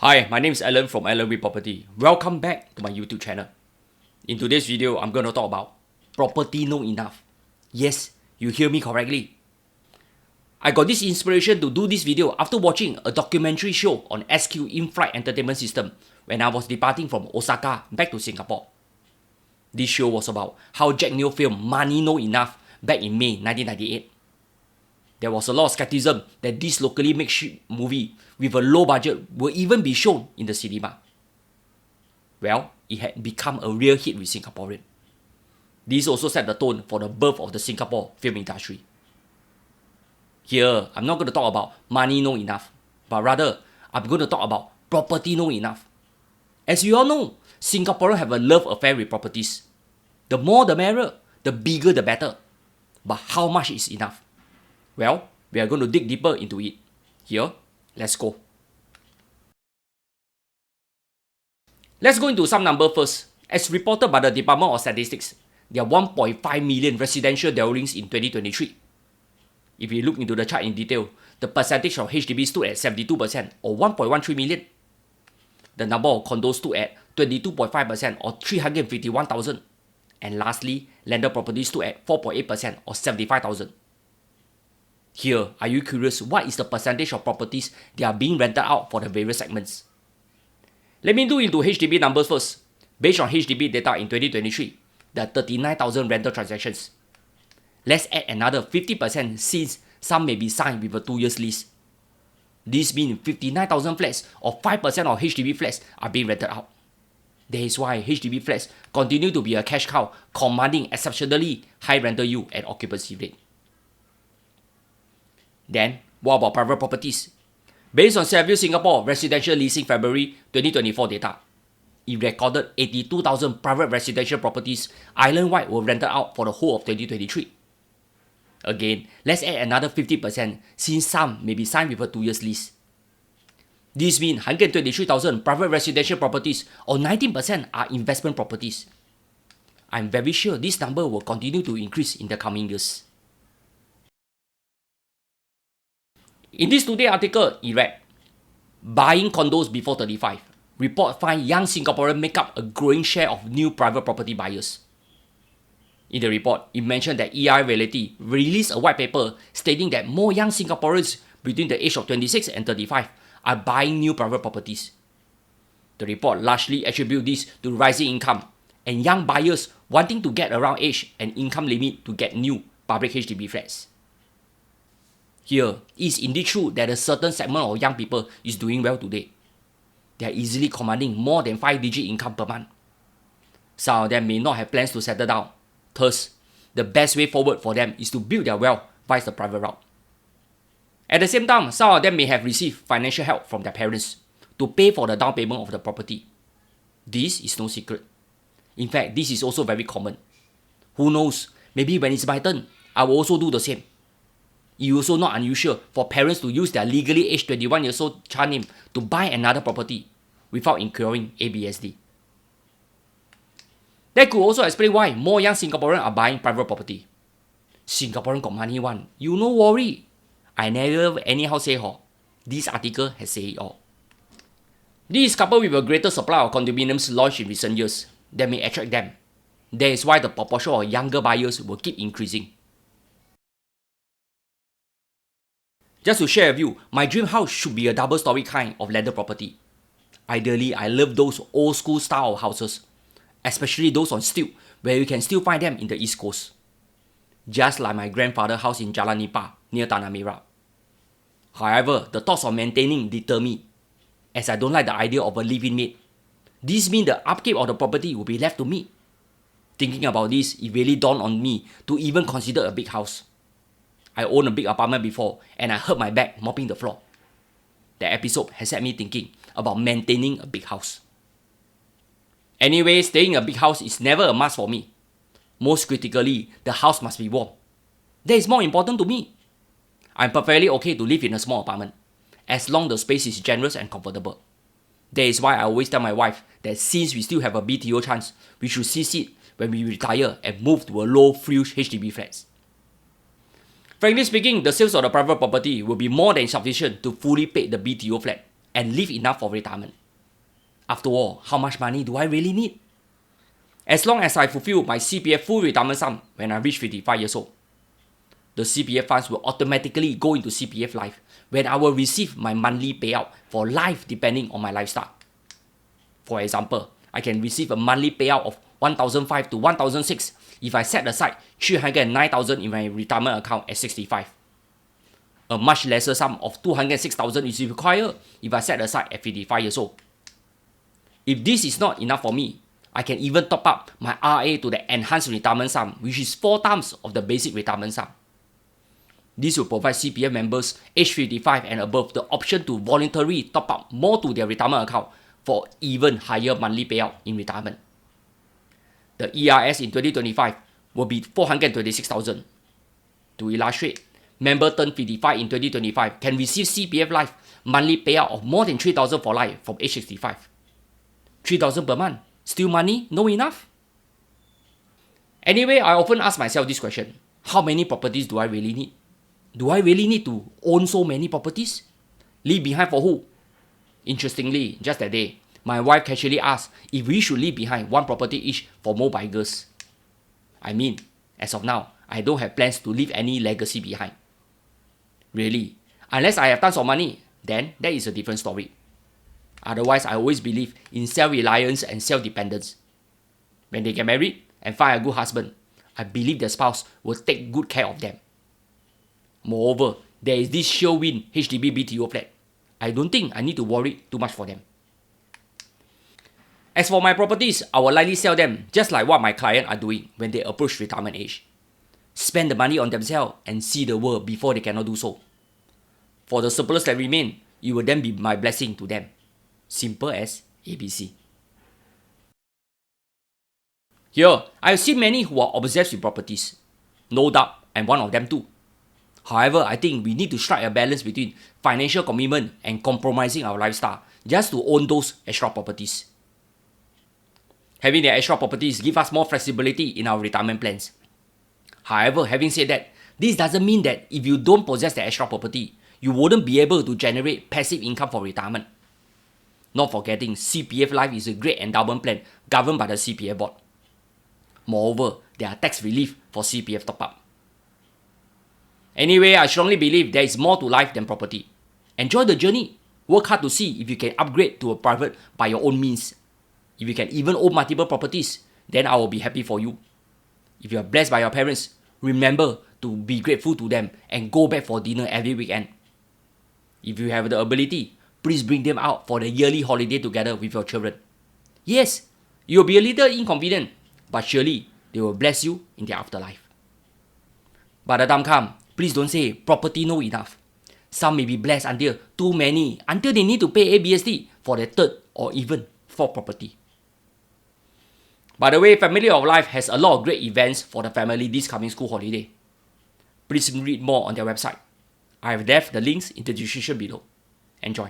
Hi, my name is Alan from Alan Wee Property. Welcome back to my YouTube channel. In today's video, I'm going to talk about property no enough. Yes, you hear me correctly. I got this inspiration to do this video after watching a documentary show on SQ in-flight entertainment system when I was departing from Osaka back to Singapore. This show was about how Jack Neo filmed Money No Enough back in May 1998. There was a lot of skepticism that this locally made movie with a low budget will even be shown in the cinema. Well, it had become a real hit with Singaporeans. This also set the tone for the birth of the Singapore film industry. Here, I'm not going to talk about money no enough, but rather, I'm going to talk about property no enough. As you all know, Singaporeans have a love affair with properties. The more the merrier, the bigger the better. But how much is enough? Well, we are going to dig deeper into it. Here, let's go. Let's go into some numbers first. As reported by the Department of Statistics, there are 1.5 million residential dwellings in 2023. If you look into the chart in detail, the percentage of HDB stood at 72% or 1.13 million. The number of condos stood at 22.5% or 351,000. And lastly, landed properties stood at 4.8% or 75,000. Here, are you curious what is the percentage of properties that are being rented out for the various segments? Let me do into HDB numbers first. Based on HDB data in 2023, there are 39,000 rental transactions. Let's add another 50% since some may be signed with a 2 years lease. This means 59,000 flats or 5% of HDB flats are being rented out. That is why HDB flats continue to be a cash cow, commanding exceptionally high rental yield and occupancy rate. Then, what about private properties? Based on Seaview Singapore Residential Leasing February 2024 data, it recorded 82,000 private residential properties island-wide were rented out for the whole of 2023. Again, let's add another 50% since some may be signed with a 2 years lease. This means 123,000 private residential properties or 19% are investment properties. I'm very sure this number will continue to increase in the coming years. In this Today article, it read, Buying condos before 35. Report find young Singaporeans make up a growing share of new private property buyers. In the report, it mentioned that EI Realty released a white paper stating that more young Singaporeans between the age of 26 and 35 are buying new private properties. The report largely attributes this to rising income and young buyers wanting to get around age and income limit to get new public HDB flats. Here, it is indeed true that a certain segment of young people is doing well today. They are easily commanding more than 5-digit income per month. Some of them may not have plans to settle down. Thus, the best way forward for them is to build their wealth via the private route. At the same time, some of them may have received financial help from their parents to pay for the down payment of the property. This is no secret. In fact, this is also very common. Who knows, maybe when it's my turn, I will also do the same. It is also not unusual for parents to use their legally aged 21 years old child name to buy another property without incurring ABSD. That could also explain why more young Singaporeans are buying private property. Singaporean got money one, you no worry. I never anyhow say ho. This article has said it all. This is coupled with a greater supply of condominiums launched in recent years that may attract them. That is why the proportion of younger buyers will keep increasing. Just to share with you, my dream house should be a double-story kind of landed property. Ideally, I love those old-school style of houses, especially those on stilts where you can still find them in the East Coast. Just like my grandfather's house in Jalan Nipah near Tanah Merah. However, the thoughts of maintaining deter me, as I don't like the idea of a live-in maid. This means the upkeep of the property will be left to me. Thinking about this, it really dawned on me to even consider a big house. I owned a big apartment before and I hurt my back mopping the floor. That episode has set me thinking about maintaining a big house. Anyway, staying in a big house is never a must for me. Most critically, the house must be warm. That is more important to me. I'm perfectly okay to live in a small apartment, as long the space is generous and comfortable. That is why I always tell my wife that since we still have a BTO chance, we should seize it when we retire and move to a low-frills HDB flats. Frankly speaking, the sales of the private property will be more than sufficient to fully pay the BTO flat, and live enough for retirement. After all, how much money do I really need? As long as I fulfill my CPF full retirement sum when I reach 55 years old, the CPF funds will automatically go into CPF Life when I will receive my monthly payout for life depending on my lifestyle. For example, I can receive a monthly payout of 1,005 to 1,006 if I set aside 309,000 in my retirement account at 65. A much lesser sum of 206,000 is required if I set aside at 55 years old. If this is not enough for me, I can even top up my RA to the enhanced retirement sum, which is 4 times of the basic retirement sum. This will provide CPF members aged 55 and above the option to voluntarily top up more to their retirement account for even higher monthly payout in retirement. The ERS in 2025 will be 426,000. To illustrate, member turned 55 in 2025 can receive CPF Life monthly payout of more than 3,000 for life from age 65. 3,000 per month. Still money? No enough? Anyway, I often ask myself this question. How many properties do I really need? Do I really need to own so many properties? Leave behind for who? Interestingly, just that day, my wife casually asked if we should leave behind 1 property each for more buyers. I mean, as of now, I don't have plans to leave any legacy behind. Really, unless I have tons of money, then that is a different story. Otherwise, I always believe in self-reliance and self-dependence. When they get married and find a good husband, I believe their spouse will take good care of them. Moreover, there is this sure win HDB BTO flat. I don't think I need to worry too much for them. As for my properties, I will likely sell them just like what my clients are doing when they approach retirement age. Spend the money on themselves and see the world before they cannot do so. For the surplus that remain, it will then be my blessing to them. Simple as ABC. Here, I have seen many who are obsessed with properties. No doubt, I'm one of them too. However, I think we need to strike a balance between financial commitment and compromising our lifestyle just to own those extra properties. Having the extra properties give us more flexibility in our retirement plans. However, having said that, this doesn't mean that if you don't possess the extra property, you wouldn't be able to generate passive income for retirement. Not forgetting, CPF Life is a great endowment plan governed by the CPF board. Moreover, there are tax relief for CPF top-up. Anyway, I strongly believe there is more to life than property. Enjoy the journey. Work hard to see if you can upgrade to a private by your own means. If you can even own multiple properties, then I will be happy for you. If you are blessed by your parents, remember to be grateful to them and go back for dinner every weekend. If you have the ability, please bring them out for the yearly holiday together with your children. Yes, you will be a little inconvenient, but surely they will bless you in their afterlife. By the time comes, please don't say property no enough. Some may be blessed until too many, until they need to pay ABSD for their 3rd or even 4th property. By the way, Family of Life has a lot of great events for the family this coming school holiday. Please read more on their website. I have left the links in the description below. Enjoy.